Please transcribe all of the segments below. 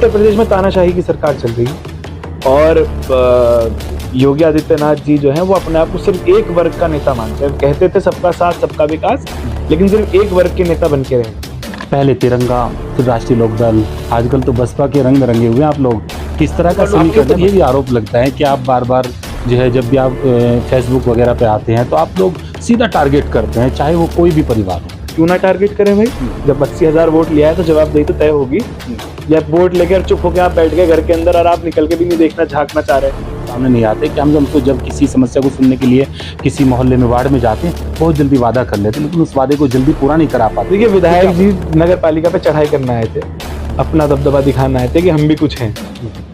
उत्तर प्रदेश में तानाशाही की सरकार चल रही है और योगी आदित्यनाथ जी जो हैं वो अपने आप को सिर्फ एक वर्ग का नेता मानते हैं। कहते थे सबका साथ सबका विकास, लेकिन सिर्फ एक वर्ग के नेता बन के रहे। पहले तिरंगा, फिर राष्ट्रीय लोकदल, आजकल तो बसपा के रंग रंगे हुए हैं आप लोग। किस तरह का समीकरण, ये भी आरोप लगता है कि आप बार बार जो है जब भी आप फेसबुक वगैरह पे आते हैं तो आप लोग सीधा टारगेट करते हैं, चाहे वो कोई भी परिवार हो। क्यों ना टारगेट करें भाई, जब 80,000 वोट लिया है तो जवाबदेही तो तय होगी। या वोट लेकर चुप होकर आप बैठ गए घर के अंदर और आप निकल के भी नहीं देखना झांकना चाह रहे हैं। सामने नहीं आते कि हम तो जब किसी समस्या को सुनने के लिए किसी मोहल्ले में वार्ड में जाते हैं बहुत जल्दी वादा कर लेते हैं, लेकिन उस वादे को जल्दी पूरा नहीं करा पाते। देखिए, विधायक जी नगर पालिका पे चढ़ाई करना आए थे, अपना दबदबा दिखाना आए थे कि हम भी कुछ हैं।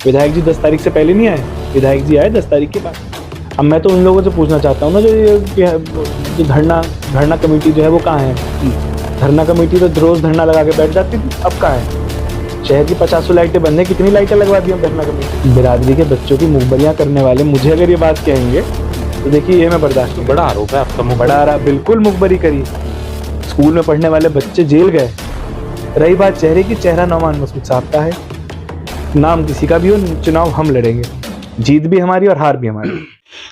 विधायक जी 10 तारीख से पहले नहीं आए, विधायक जी आए 10 तारीख के बाद। अब मैं तो उन लोगों से पूछना चाहता हूँ ना, जो धरना कमेटी जो है वो कहाँ है? धरना कमेटी तो रोज धरना लगा के बैठ जाती थी, अब कहाँ है? शहर की 50 लाइटें बंद है, कितनी लाइटें लगवा दी हम धरना कमेटी? बिरादरी के बच्चों की मुखबरियां करने वाले मुझे अगर ये बात कहेंगे तो देखिए ये मैं बर्दाश्त नहीं। बड़ा आरोप है आपका। बड़ा रहा, बिल्कुल मुखबरी करी। स्कूल में पढ़ने वाले बच्चे जेल गए। रही बात चेहरे की, चेहरा नौमान मसूद साहब का है। नाम किसी का भी हो, चुनाव हम लड़ेंगे, जीत भी हमारी और हार भी हमारी।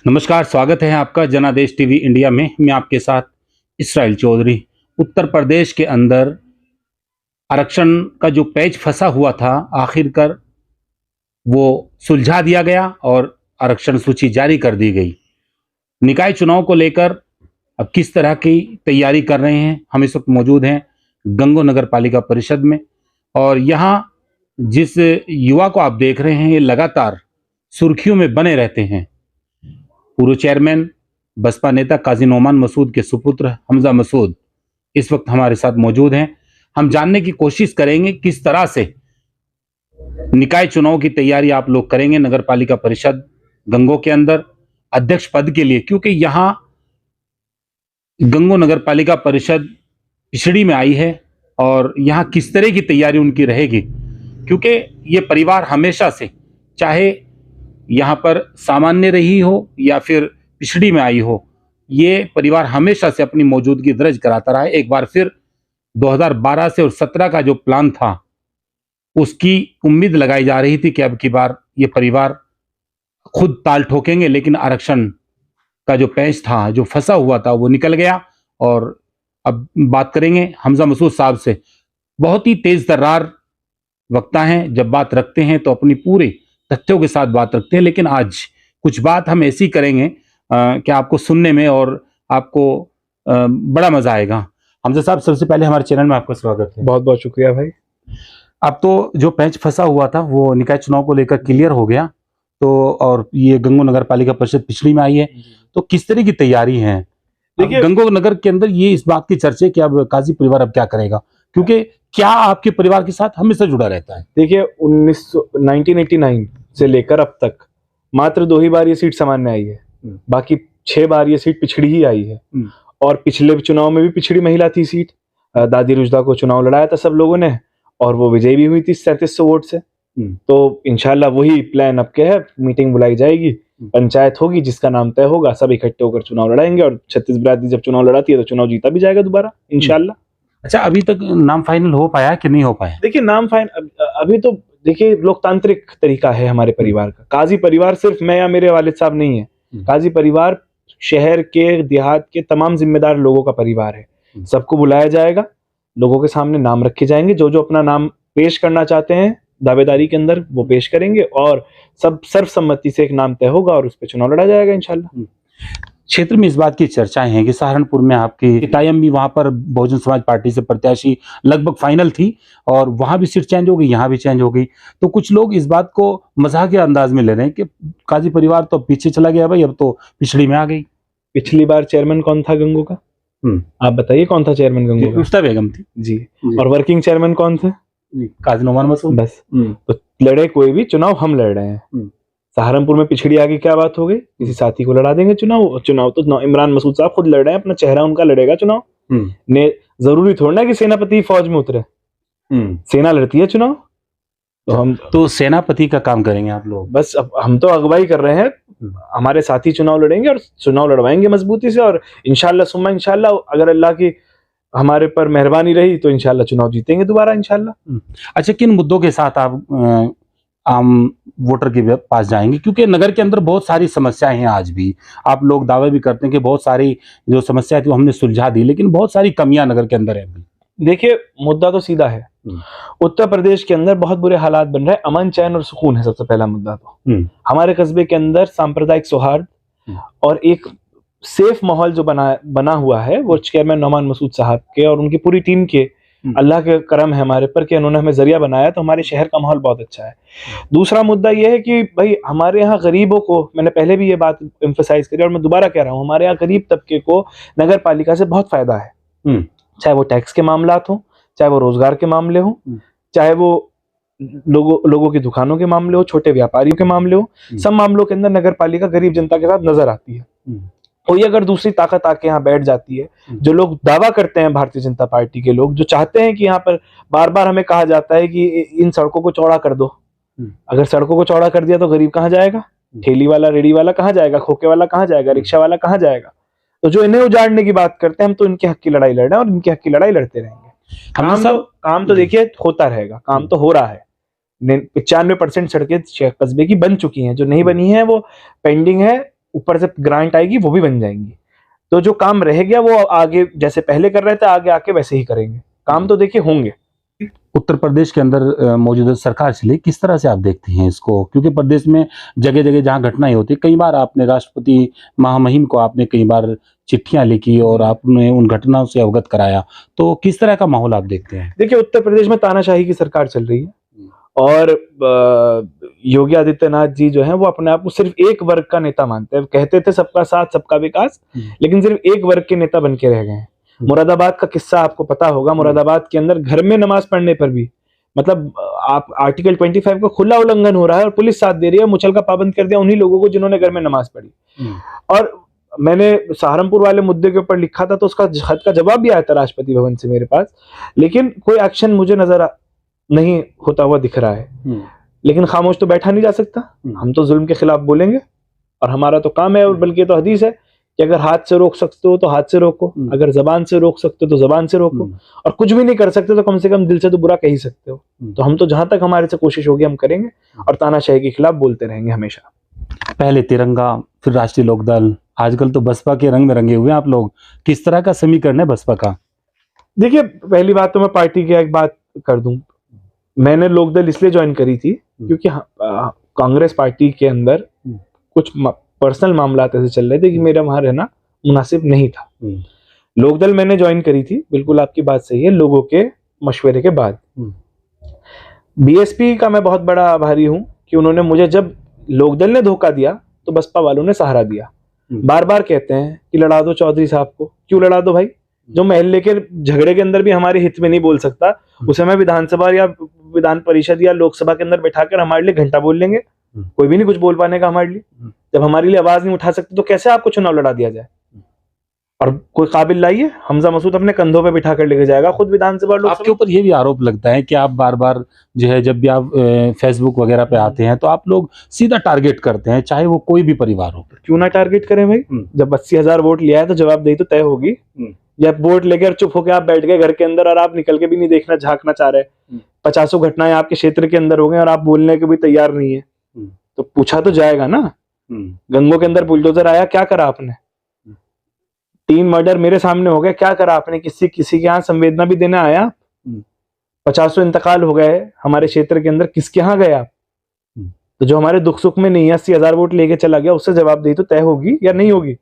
नमस्कार, स्वागत है आपका जनादेश टीवी इंडिया में। मैं आपके साथ इसराइल चौधरी। उत्तर प्रदेश के अंदर आरक्षण का जो पेच फंसा हुआ था, आखिरकार वो सुलझा दिया गया और आरक्षण सूची जारी कर दी गई। निकाय चुनाव को लेकर अब किस तरह की तैयारी कर रहे हैं, हम इस वक्त मौजूद हैं गंगो नगर पालिका परिषद में। और यहाँ जिस युवा को आप देख रहे हैं ये लगातार सुर्खियों में बने रहते हैं। पूर्व चेयरमैन बसपा नेता काजी नोमान मसूद के सुपुत्र हमजा मसूद इस वक्त हमारे साथ मौजूद हैं। हम जानने की कोशिश करेंगे किस तरह से निकाय चुनाव की तैयारी आप लोग करेंगे नगर पालिका परिषद गंगो के अंदर अध्यक्ष पद के लिए, क्योंकि यहाँ गंगो नगर पालिका परिषद पिछड़ी में आई है और यहाँ किस तरह की तैयारी उनकी रहेगी, क्योंकि ये परिवार हमेशा से, चाहे यहाँ पर सामान्य रही हो या फिर पिछड़ी में आई हो, ये परिवार हमेशा से अपनी मौजूदगी दर्ज कराता रहा है। एक बार फिर 2012 से और 17 का जो प्लान था उसकी उम्मीद लगाई जा रही थी कि अब की बार ये परिवार खुद ताल ठोकेंगे, लेकिन आरक्षण का जो पेच था, जो फंसा हुआ था, वो निकल गया। और अब बात करेंगे हमजा मसूद साहब से। बहुत ही तेज तर्रार वक्ता हैं, जब बात रखते हैं तो अपनी पूरे तथ्यों के साथ बात रखते हैं, लेकिन आज कुछ बात हम ऐसी करेंगे कि आपको सुनने में और आपको बड़ा मजा आएगा। हमजा साहब, सबसे पहले हमारे चैनल में आपका स्वागत है। बहुत बहुत शुक्रिया भाई। अब तो जो पेच फंसा हुआ था वो निकाय चुनाव को लेकर क्लियर हो गया, तो और ये गंगो नगर पालिका परिषद पिछड़ी में आई है, तो किस तरह की तैयारी है? देखिए, गंगो नगर के अंदर ये इस बात की चर्चा कि अब काजी परिवार अब क्या करेगा, क्योंकि क्या आपके परिवार के साथ हमेशा जुड़ा रहता है? देखिए, 1989 से लेकर अब तक मात्र 2 ही बार ये सीट सामान्य आई है, बाकी 6 बार ये सीट पिछड़ी ही आई है। और पिछले चुनाव में भी पिछड़ी महिला थी सीट, दादी रुजदा को चुनाव लड़ाया था सब लोगों ने और वो विजयी भी हुई थी 3700 वोट से। तो इंशाल्लाह वही प्लान अब क्या है, मीटिंग बुलाई जाएगी, पंचायत होगी, जिसका नाम तय होगा सब इकट्ठे होकर चुनाव लड़ाएंगे और 36 बिरादरी जब चुनाव लड़ाती है तो चुनाव जीता भी जाएगा दोबारा इंशाल्लाह। अच्छा, अभी तक नाम फाइनल हो पाया कि नहीं हो पाया? देखिए, नाम फाइनल अभी तो देखिए लोकतांत्रिक तरीका है हमारे परिवार का। काजी परिवार सिर्फ मैं या मेरे वालिद साहब नहीं है, काजी परिवार शहर के देहात के तमाम जिम्मेदार लोगों का परिवार है। सबको बुलाया जाएगा, लोगों के सामने नाम रखे जाएंगे, जो जो अपना नाम पेश करना चाहते हैं दावेदारी के अंदर वो पेश करेंगे और सब सर्वसम्मति से एक नाम तय होगा और उस पर चुनाव लड़ा जाएगा इंशाल्लाह। क्षेत्र में इस बात की चर्चाएं हैं कि सहारनपुर में आपकी टाइम भी वहां पर बहुजन समाज पार्टी से प्रत्याशी लगभग फाइनल थी और वहां भी सीट चेंज हो गई, यहाँ भी चेंज हो गई। तो कुछ लोग इस बात को मजाक के अंदाज में ले रहे हैं कि काजी परिवार तो पीछे चला गया भाई, अब तो पिछड़ी में आ गई। पिछली बार चेयरमैन कौन था गंगो का? आप बताइए, कौन था चेयरमैन गंगो का? उस्ता बेगम थी जी। और वर्किंग चेयरमैन कौन थे? काजी नोमान मसूद। बस। तो लड़े कोई भी, चुनाव हम लड़ रहे हैं। सहारनपुर में पिछड़ी आगे क्या बात हो गई, किसी साथी को लड़ा देंगे चुनाव। चुनाव तो इमरान मसूद साहब खुद लड़ रहे हैं, अपना चेहरा उनका लड़ेगा चुनाव। ने जरूरी थोड़ा ना कि सेनापति फौज में उतरे, सेना लड़ती है चुनाव। तो हम तो सेनापति का काम करेंगे आप लोग? बस अब हम तो अगुवाई कर रहे हैं, हमारे साथी चुनाव लड़ेंगे और चुनाव लड़वाएंगे मजबूती से। और इंशाल्लाह सुम्मा इंशाल्लाह, अगर अल्लाह की हमारे पर मेहरबानी रही तो इंशाल्लाह चुनाव जीतेंगे दोबारा इंशाल्लाह। अच्छा, किन मुद्दों के साथ आप आम वोटर के पास जाएंगे, क्योंकि नगर के अंदर बहुत सारी समस्याएं हैं आज भी। आप लोग दावे भी करते हैं कि बहुत सारी जो समस्या थी वो हमने सुलझा दी, लेकिन बहुत सारी कमियां नगर के अंदर है अभी। देखिए, मुद्दा तो सीधा है। उत्तर प्रदेश के अंदर बहुत बुरे हालात बन रहे हैं, अमन चैन और सुकून है सबसे पहला मुद्दा। तो हमारे कस्बे के अंदर सांप्रदायिक सौहार्द और एक सेफ माहौल जो बना हुआ है वो चेयरमैन नौमान मसूद साहब के और उनकी पूरी टीम के अल्लाह के करम है हमारे पर कि उन्होंने हमें जरिया बनाया, तो हमारे शहर का माहौल बहुत अच्छा है। दूसरा मुद्दा यह है कि भाई हमारे यहाँ गरीबों को, मैंने पहले भी ये बात एम्फसाइज करी और मैं दोबारा कह रहा हूँ, हमारे यहाँ गरीब तबके को नगर पालिका से बहुत फायदा है। चाहे वो टैक्स के मामलात हो, चाहे वो रोजगार के मामले हो, चाहे वो लोगों की दुकानों के मामले हो, छोटे व्यापारियों के मामले हो, सब मामलों के अंदर नगर पालिका गरीब जनता के साथ नजर आती है। कोई अगर दूसरी ताकत आके यहाँ बैठ जाती है, जो लोग दावा करते हैं भारतीय जनता पार्टी के लोग, जो चाहते हैं कि यहाँ पर बार बार हमें कहा जाता है कि इन सड़कों को चौड़ा कर दो, अगर सड़कों को चौड़ा कर दिया तो गरीब कहाँ जाएगा, ठेली वाला रेडी वाला कहाँ जाएगा, खोखे वाला कहाँ जाएगा, रिक्शा वाला कहाँ जाएगा। तो जो इन्हें उजाड़ने की बात करते हैं, हम तो इनके हक की लड़ाई लड़ रहे हैं और इनके हक की लड़ाई लड़ते रहेंगे। काम तो देखिए होता रहेगा, काम तो हो रहा है। 95% सड़कें कस्बे की बन चुकी हैं, जो नहीं बनी है वो पेंडिंग है, ऊपर से ग्रांट आएगी वो भी बन जाएंगी। तो जो काम रह गया वो आगे जैसे पहले कर रहे थे आगे आके वैसे ही करेंगे, काम तो देखिए होंगे। उत्तर प्रदेश के अंदर मौजूदा सरकार चली, किस तरह से आप देखते हैं इसको, क्योंकि प्रदेश में जगह जगह जहाँ घटनाएं होती, कई बार आपने राष्ट्रपति महामहिम को आपने कई बार चिट्ठियां लिखी और आपने उन घटनाओं से अवगत कराया, तो किस तरह का माहौल आप देखते हैं? देखिए, उत्तर प्रदेश में तानाशाही की सरकार चल रही है और योगी आदित्यनाथ जी जो है वो अपने आप को सिर्फ एक वर्ग का नेता मानते हैं। कहते थे सबका साथ सबका विकास, लेकिन सिर्फ एक वर्ग के नेता बन के रह गए हैं। मुरादाबाद का किस्सा आपको पता होगा, मुरादाबाद के अंदर घर में नमाज पढ़ने पर भी मतलब आप आर्टिकल 25 का खुला उल्लंघन हो रहा है और पुलिस साथ दे रही है, मुचल का पाबंद कर दिया उन्हीं लोगों को जिन्होंने घर में नमाज पढ़ी। और मैंने सहारनपुर वाले मुद्दे के ऊपर लिखा था तो उसका खत का जवाब भी आया था राष्ट्रपति भवन से मेरे पास, लेकिन कोई एक्शन मुझे नजर नहीं होता हुआ दिख रहा है। लेकिन खामोश तो बैठा नहीं जा सकता, हम तो जुल्म के खिलाफ बोलेंगे और हमारा तो काम है। और बल्कि तो हदीस है कि अगर हाथ से रोक सकते हो तो हाथ से रोको, अगर जबान से रोक सकते हो तो जबान से रोको, और कुछ भी नहीं कर सकते तो कम से कम दिल से तो बुरा कह ही सकते हो। तो हम तो जहां तक हमारे से कोशिश होगी हम करेंगे और तानाशाही के खिलाफ बोलते रहेंगे हमेशा। पहले तिरंगा, फिर राष्ट्रीय लोकदल, आजकल तो बसपा के रंग में रंगे हुए हैं आप लोग, किस तरह का समीकरण है बसपा का? देखिए, पहली बात तो मैं पार्टी की एक बात कर दूं, मैंने लोकदल इसलिए ज्वाइन करी थी क्योंकि कांग्रेस पार्टी के अंदर कुछ पर्सनल मामला ऐसे चल रहे थे कि मेरा वहां रहना मुनासिब नहीं था। लोकदल मैंने ज्वाइन करी थी, बिल्कुल आपकी बात सही है, लोगों के मशवरे के बाद। बीएसपी का मैं बहुत बड़ा आभारी हूं कि उन्होंने मुझे, जब लोकदल ने धोखा दिया तो बसपा वालों ने सहारा दिया। बार बार कहते हैं कि लड़ा दो चौधरी साहब को, क्यों लड़ा दो भाई? जो महल्ले के झगड़े के अंदर भी हमारे हित में नहीं बोल सकता, उसे मैं विधानसभा या विधान परिषद या लोकसभा के अंदर बैठाकर हमारे लिए घंटा बोल लेंगे, कोई भी नहीं कुछ बोल पाने का हमारे लिए। जब हमारे लिए आवाज नहीं उठा सकते तो कैसे आपको चुनाव लड़ा दिया जाए? और कोई काबिल लाइए, हमजा मसूद अपने कंधों पे बिठा कर लेके जाएगा खुद विधानसभा लोकसभा। आपके ऊपर ये भी आरोप लगता है कि आप बार बार जो है, जब भी आप फेसबुक वगैरह पे आते हैं तो आप लोग सीधा टारगेट करते हैं, चाहे वो कोई भी परिवार हो। क्यों ना टारगेट करें भाई? जब 80,000 वोट लिया है तो जवाबदेही तो तय होगी। या वोट लेकर चुप होकर आप बैठ गए घर के अंदर और आप निकल के भी नहीं देखना झांकना चाह रहे, 50 घटनाएं आपके क्षेत्र के अंदर हो गए और आप बोलने के भी तैयार नहीं है, तो पूछा तो जाएगा ना। गंगों के अंदर बुलडोजर आया, क्या करा आपने? 3 मर्डर मेरे सामने हो गए, क्या करा आपने? किसी के यहाँ संवेदना भी देना आया? 50 इंतकाल हो गए हमारे क्षेत्र के अंदर, किसके यहाँ गए आप? तो जो हमारे दुख सुख में नहीं है, 80,000 वोट लेके चला गया, उससे जवाबदेही तो तय होगी या नहीं होगी?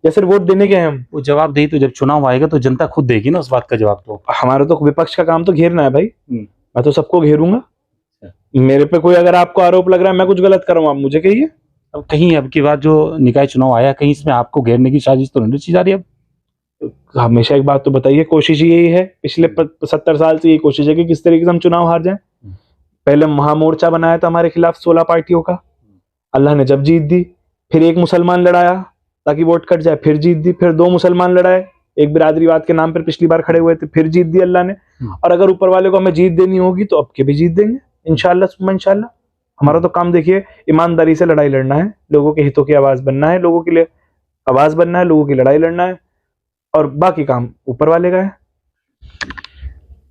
या सिर्फ वोट देने के हैं हम? वो जवाबदेही तो जब चुनाव आएगा तो जनता खुद देगी ना उस बात का जवाब। तो हमारा तो विपक्ष का काम तो घेरना है भाई, मैं तो सबको घेरूंगा। मेरे पे कोई अगर आपको आरोप लग रहा है मैं कुछ गलत कर रहा हूं, आप मुझे कहिए। अब कहीं अब की बात जो निकाय चुनाव आया, कहीं इसमें आपको घेरने की साजिश तो नहीं रची जा रही? अब हमेशा एक बात तो बताइए, कोशिश यही है, पिछले 70 साल से यही कोशिश है कि किस तरीके से हम चुनाव हार जाएं। पहले महामोर्चा बनाया था हमारे खिलाफ 16 पार्टियों का, अल्लाह ने जब जीत दी, फिर एक मुसलमान लड़ाया ताकि वोट कट जाए, फिर जीत दी, फिर 2 मुसलमान लड़ाए एक बिरादरीवाद के नाम पर, पिछली बार खड़े हुए थे, फिर जीत दी अल्लाह ने। और अगर ऊपर वाले को हमें जीत देनी होगी तो अब के भी जीत देंगे इंशाल्लाह इंशाल्लाह। हमारा तो काम देखिए ईमानदारी से लड़ाई लड़ना है, लोगों के हितों की आवाज बनना है, लोगों के लिए आवाज बनना है, लोगों की लड़ाई लड़ना है, और बाकी काम ऊपर वाले का है।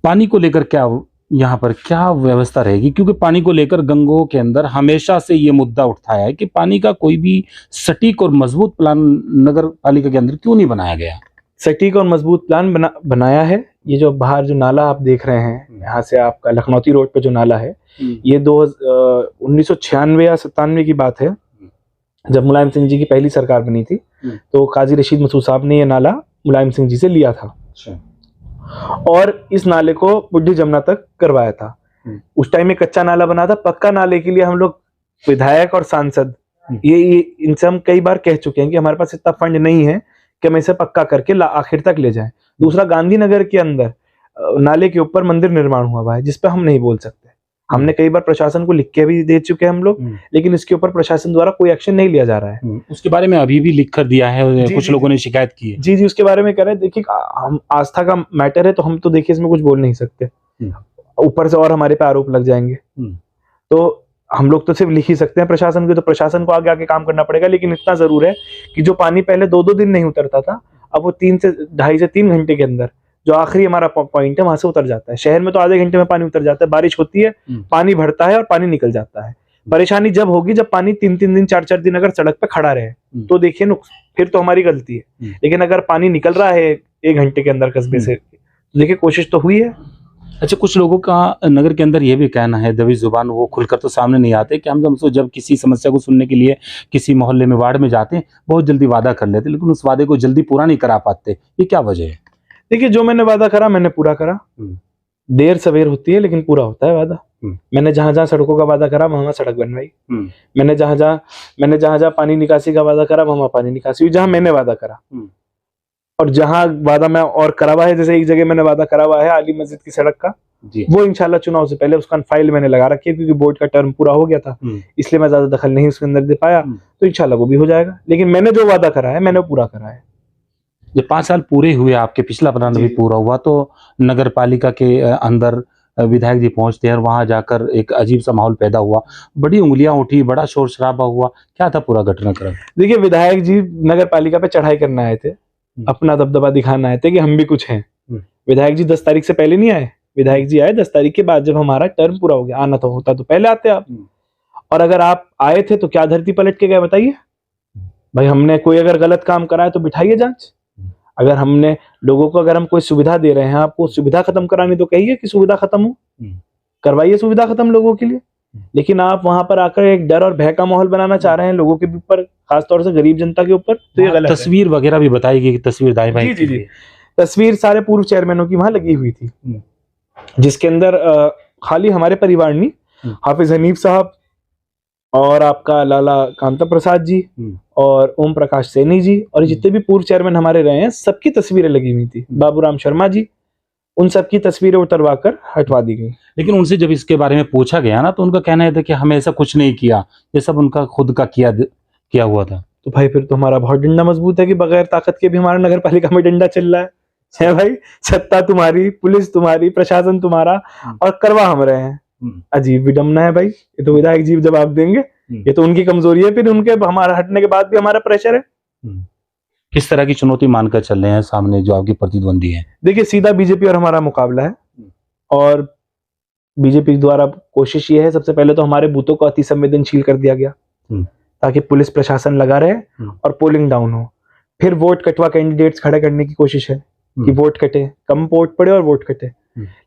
पानी को लेकर क्या यहाँ पर क्या व्यवस्था रहेगी, क्योंकि पानी को लेकर गंगों के अंदर हमेशा से ये मुद्दा उठाया है कि पानी का कोई भी सटीक और मजबूत प्लान नगर पालिका के अंदर क्यों नहीं बनाया गया। सटीक और मजबूत प्लान बनाया है। ये जो बाहर जो नाला आप देख रहे हैं, यहाँ से आपका लखनौती रोड पे जो नाला है, ये 1996 या 97 की बात है, जब मुलायम सिंह जी की पहली सरकार बनी थी। तो काजी रशीद मसूद साहब ने ये नाला मुलायम सिंह जी से लिया था और इस नाले को बुढ़ी जमुना तक करवाया था। उस टाइम में कच्चा नाला बना था। पक्का नाले के लिए हम लोग विधायक और सांसद ये इनसे हम कई बार कह चुके हैं कि हमारे पास इतना फंड नहीं है कि हम इसे पक्का करके आखिर तक ले जाएं। दूसरा, गांधीनगर के अंदर नाले के ऊपर मंदिर निर्माण हुआ हुआ है जिसपे हम नहीं बोल सकते। हमने कई बार प्रशासन को लिख के भी दे चुके हैं हम लोग, लेकिन इसके ऊपर प्रशासन द्वारा कोई एक्शन नहीं लिया जा रहा है। उसके बारे में अभी भी लिख कर दिया है, कुछ लोगों ने शिकायत की है। जी, उसके बारे में कह रहे हैं। देखिए, हम आस्था का मैटर है तो हम तो देखिए इसमें कुछ बोल नहीं सकते, ऊपर से और हमारे पे आरोप लग जाएंगे। तो हम लोग तो सिर्फ लिख ही सकते हैं प्रशासन को, तो प्रशासन को आगे आके काम करना पड़ेगा। लेकिन इतना जरूर है कि जो पानी पहले 2-2 दिन नहीं उतरता था, अब वो 2.5 से 3 घंटे के अंदर जो आखिरी हमारा पॉइंट है वहां से उतर जाता है। शहर में तो आधे घंटे में पानी उतर जाता है। बारिश होती है, पानी भरता है और पानी निकल जाता है। परेशानी जब होगी जब पानी 3-3 दिन 4-4 दिन अगर सड़क पे खड़ा रहे, तो देखिए फिर तो हमारी गलती है। लेकिन अगर पानी निकल रहा है 1 घंटे के अंदर कस्बे से, तो देखिए कोशिश तो हुई है। अच्छा, कुछ लोगों का नगर के अंदर ये भी कहना है, दबी जुबान वो खुलकर तो सामने नहीं आते, कि हम जब किसी समस्या को सुनने के लिए किसी मोहल्ले में वार्ड में जाते हैं, बहुत जल्दी वादा कर लेते, लेकिन उस वादे को जल्दी पूरा नहीं करा पाते। ये क्या वजह है? देखिए, जो मैंने वादा करा मैंने पूरा करा। देर सवेर होती है लेकिन पूरा होता है वादा। मैंने जहां जहां सड़कों का वादा करा वहां सड़क बनवाई। मैंने जहां जहां पानी निकासी का वादा करा वहां पानी निकासी हुई, जहां मैंने वादा करा। और जहां वादा मैं और करा हुआ है, जैसे एक जगह मैंने वादा करा हुआ है आली मस्जिद की सड़क का, वो इंशाल्लाह चुनाव से पहले उसका फाइल मैंने लगा रखी है, क्योंकि बोर्ड का टर्म पूरा हो गया था, इसलिए मैं ज्यादा दखल नहीं उसके अंदर दे पाया। तो इंशाल्लाह वो भी हो जाएगा। लेकिन मैंने जो वादा करा है मैंने पूरा करा है। जब 5 साल पूरे हुए आपके, पिछला प्लान भी पूरा हुआ, तो नगर पालिका के अंदर विधायक जी पहुंचते हैं और वहां जाकर एक अजीब सा माहौल पैदा हुआ, बड़ी उंगलियां उठी, बड़ा शोर शराबा हुआ। क्या था पूरा घटनाक्रम? देखिए, विधायक जी नगर पालिका पे चढ़ाई करने आए थे, अपना दबदबा दिखाना आए थे कि हम भी कुछ हैं। विधायक जी 10 तारीख से पहले नहीं आए। विधायक जी आए 10 तारीख के बाद, जब हमारा टर्म पूरा हो गया। आना तो होता तो पहले आते आप। और अगर आप आए थे तो क्या धरती पलट के गए बताइए भाई? हमने कोई अगर गलत काम करा है तो बिठाइए जांच। अगर हमने लोगों को, अगर हम कोई सुविधा दे रहे हैं, आपको सुविधा खत्म करानी तो कहिए कि सुविधा खत्म हो, करवाइए सुविधा खत्म लोगों के लिए। लेकिन आप वहां पर आकर एक डर और भय का माहौल बनाना चाह रहे हैं लोगों के ऊपर, खासतौर से गरीब जनता के ऊपर, तो ये गलत है। तस्वीर वगैरह भी बताएगी कि तस्वीर दाएं बाएं? जी, तस्वीर सारे पूर्व चेयरमैनों की वहां लगी हुई थी, जिसके अंदर खाली हमारे परिवार नहीं, हाफिज हनीफ साहब और आपका लाला कांता प्रसाद जी और ओम प्रकाश सैनी जी और जितने भी पूर्व चेयरमैन हमारे रहे हैं, सबकी तस्वीरें लगी हुई थी। बाबूराम शर्मा जी, उन सबकी तस्वीरें उतरवा कर हटवा दी गई। लेकिन उनसे जब इसके बारे में पूछा गया ना, तो उनका कहना है था कि हमें ऐसा कुछ नहीं किया, ये सब उनका खुद का किया हुआ था। तो भाई फिर तो हमारा बहुत डंडा मजबूत है कि बगैर ताकत के भी हमारा नगर पालिका में डंडा चल रहा है भाई। सत्ता तुम्हारी, पुलिस तुम्हारी, प्रशासन तुम्हारा, और करवा हम रहे हैं। अजीब विडम्बना है भाई। ये तो विधायक जी जवाब देंगे, ये तो उनकी कमजोरी है। फिर उनके हमारा हटने के बाद भी हमारा प्रेशर है। किस तरह की चुनौती मानकर चल रहे हैं सामने जो आपकी प्रतिद्वंदी है? देखिए, सीधा बीजेपी और हमारा मुकाबला है, और बीजेपी द्वारा कोशिश ये है, सबसे पहले तो हमारे बूथों को अति संवेदनशील कर दिया गया ताकि पुलिस प्रशासन लगा रहे और पोलिंग डाउन हो। फिर वोट कटवा कैंडिडेट्स खड़े करने की कोशिश है कि वोट कटे, कम वोट पड़े और वोट कटे।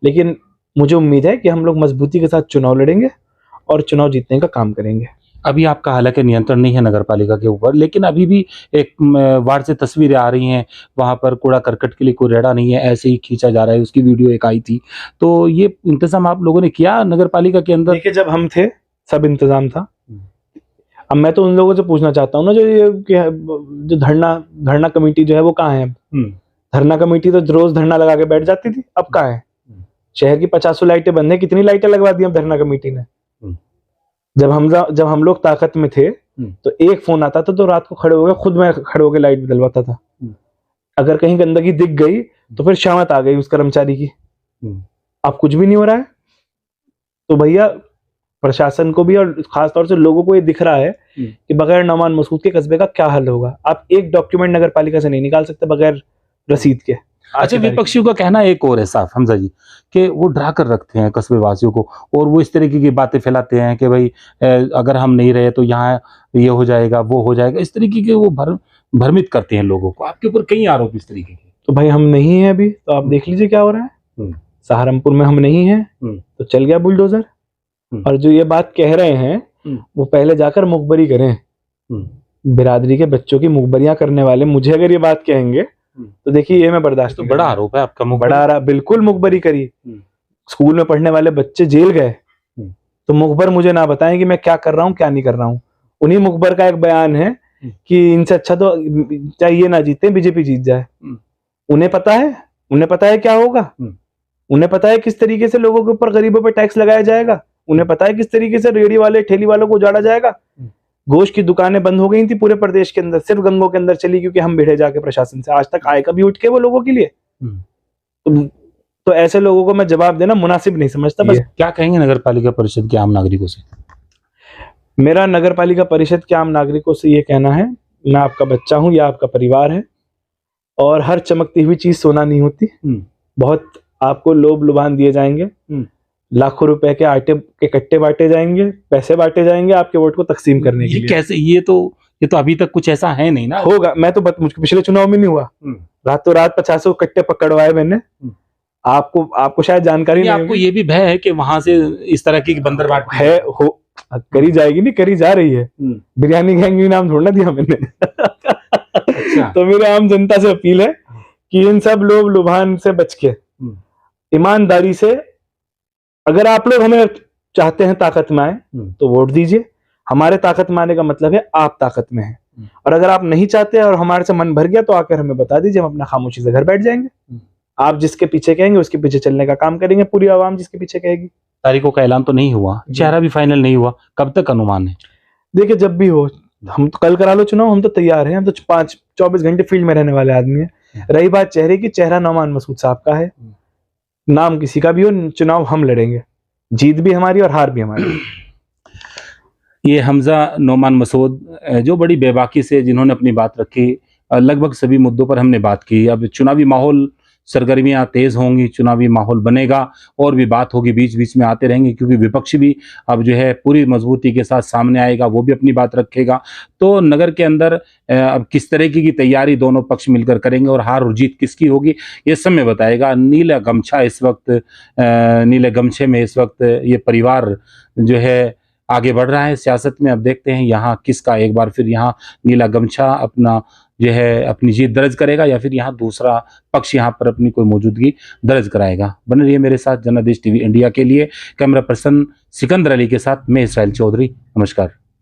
लेकिन मुझे उम्मीद है कि हम लोग मजबूती के साथ चुनाव लड़ेंगे और चुनाव जीतने का काम करेंगे। अभी आपका हालांकि नियंत्रण नहीं है नगर पालिका के ऊपर, लेकिन अभी भी एक वार्ड से तस्वीरें आ रही हैं, वहां पर कूड़ा करकट के लिए कोई रेड़ा नहीं है, ऐसे ही खींचा जा रहा है, उसकी वीडियो एक आई थी। तो ये इंतजाम आप लोगों ने किया नगर पालिका के अंदर? देखिए, जब हम थे सब इंतजाम था। अब मैं तो उन लोगों से पूछना चाहता हूँ ना, जो धरना कमेटी जो है वो कहाँ है? धरना कमेटी तो रोज धरना लगा के बैठ जाती थी, अब कहाँ है? शहर की 50 लाइटें बंद है, कितनी लाइटें लगवा दी हम धरना कमेटी ने? जब हम लोग ताकत में थे तो एक फोन आता था तो रात को खड़े हो गए, खुद मैं खड़े होकर लाइट बदलवाता था। अगर कहीं गंदगी दिख गई तो फिर शामत आ गई उस कर्मचारी की। अब कुछ भी नहीं हो रहा है। तो भैया, प्रशासन को भी और खासतौर से लोगों को ये दिख रहा है कि बगैर नौमान मसूद के कस्बे का क्या हल होगा। आप एक डॉक्यूमेंट नगर पालिका से नहीं निकाल सकते बगैर रसीद के। अच्छा, विपक्षियों का कहना एक और है साहब हमजा जी, कि वो डरा कर रखते हैं कस्बे वासियों को, और वो इस तरीके की बातें फैलाते हैं कि भाई अगर हम नहीं रहे तो यहाँ ये हो जाएगा, वो हो जाएगा, इस तरीके के वो भ्रमित करते हैं लोगों को। आपके ऊपर कई आरोप इस तरीके के। तो भाई हम नहीं है अभी, तो आप देख लीजिए क्या हो रहा है। सहारनपुर में हम नहीं है तो चल गया बुलडोजर। और जो ये बात कह रहे हैं वो पहले जाकर मुखबरी करें। बिरादरी के बच्चों की मुखबरियां करने वाले मुझे अगर ये बात कहेंगे तो देखिए ये मैं बर्दाश्त तो बड़ा आरोप है आपका। बड़ा बिल्कुल मुखबरी करी। स्कूल में पढ़ने वाले बच्चे जेल गए तो मुखबर मुझे ना बताएं कि मैं क्या कर रहा हूँ क्या नहीं कर रहा हूँ। उन्हीं मुखबर का एक बयान है कि इनसे अच्छा तो चाहिए ना जीते, बीजेपी जीत जाए। उन्हें पता है क्या होगा। उन्हें पता है किस तरीके से लोगों के ऊपर, गरीबों पर टैक्स लगाया जाएगा। उन्हें पता है किस तरीके से रेहड़ी वाले ठेली वालों को उजाड़ा जाएगा। गोश्त की दुकानें बंद हो गई थी पूरे प्रदेश के अंदर, सिर्फ गंगों के अंदर चली क्योंकि हम भिड़े जाके प्रशासन से। आज तक आए कभी उठ के वो लोगों के लिए? तो ऐसे लोगों को मैं जवाब देना मुनासिब नहीं समझता। बस क्या कहेंगे नगर पालिका परिषद के आम नागरिकों से? मेरा नगर पालिका परिषद के आम नागरिकों से ये कहना है, मैं आपका बच्चा हूं या आपका परिवार है, और हर चमकती हुई चीज सोना नहीं होती। बहुत आपको लोभ लुभान दिए जाएंगे, लाखों रुपए के आटे के कट्टे बांटे जाएंगे, पैसे बांटे जाएंगे आपके वोट को तकसीम करने के लिए। कैसे? ये तो अभी तक कुछ ऐसा है नहीं ना। होगा, मैं तो मुझे पिछले चुनाव में नहीं हुआ। रातों रात 50 कट्टे पकड़वाए मैंने। आपको शायद जानकारी नहीं। आपको ये भी भय है कि वहां से इस तरह की बंदरबाट है हो करी जाएगी? नहीं करी जा रही है। बिरयानी गैंग भी नाम थोड़ा दिया मैंने। अच्छा। तो मेरी आम जनता से अपील है कि इन सब लोभ लुभान से बच के ईमानदारी से, अगर आप लोग हमें चाहते हैं ताकत में आए तो वोट दीजिए। हमारे ताकत में आने का मतलब है आप ताकत में हैं। और अगर आप नहीं चाहते और हमारे से मन भर गया तो आकर हमें बता दीजिए, हम अपना खामोशी से घर बैठ जाएंगे। आप जिसके पीछे कहेंगे उसके पीछे चलने का काम करेंगे, पूरी आवाम जिसके पीछे कहेगी। तारीखों का ऐलान तो नहीं हुआ, चेहरा भी फाइनल नहीं हुआ, कब तक अनुमान है? देखिए जब भी हो, हम तो कल करा लो चुनाव, हम तो तैयार हैं। हम तो 24 घंटे फील्ड में रहने वाले आदमी हैं। रही बात चेहरे की, चेहरा नौमान मसूद साहब का है। नाम किसी का भी हो, चुनाव हम लड़ेंगे, जीत भी हमारी और हार भी हमारी। ये हमजा नौमान मसूद जो बड़ी बेबाकी से जिन्होंने अपनी बात रखी, लगभग सभी मुद्दों पर हमने बात की। अब चुनावी माहौल, सरगर्मियां तेज होंगी, चुनावी माहौल बनेगा और भी बात होगी, बीच बीच में आते रहेंगे, क्योंकि विपक्ष भी अब जो है पूरी मजबूती के साथ सामने आएगा, वो भी अपनी बात रखेगा। तो नगर के अंदर अब किस तरह की तैयारी दोनों पक्ष मिलकर करेंगे और हार और जीत किसकी होगी ये समय बताएगा। नीला गमछे में इस वक्त ये परिवार जो है आगे बढ़ रहा है सियासत में। अब देखते हैं यहाँ किसका एक बार फिर यहाँ नीला गमछा अपना जो है अपनी जीत दर्ज करेगा, या फिर यहाँ दूसरा पक्ष यहाँ पर अपनी कोई मौजूदगी दर्ज कराएगा। बने रहिए मेरे साथ जनादेश टीवी इंडिया के लिए। कैमरा पर्सन सिकंदर अली के साथ मैं इसराइल चौधरी। नमस्कार।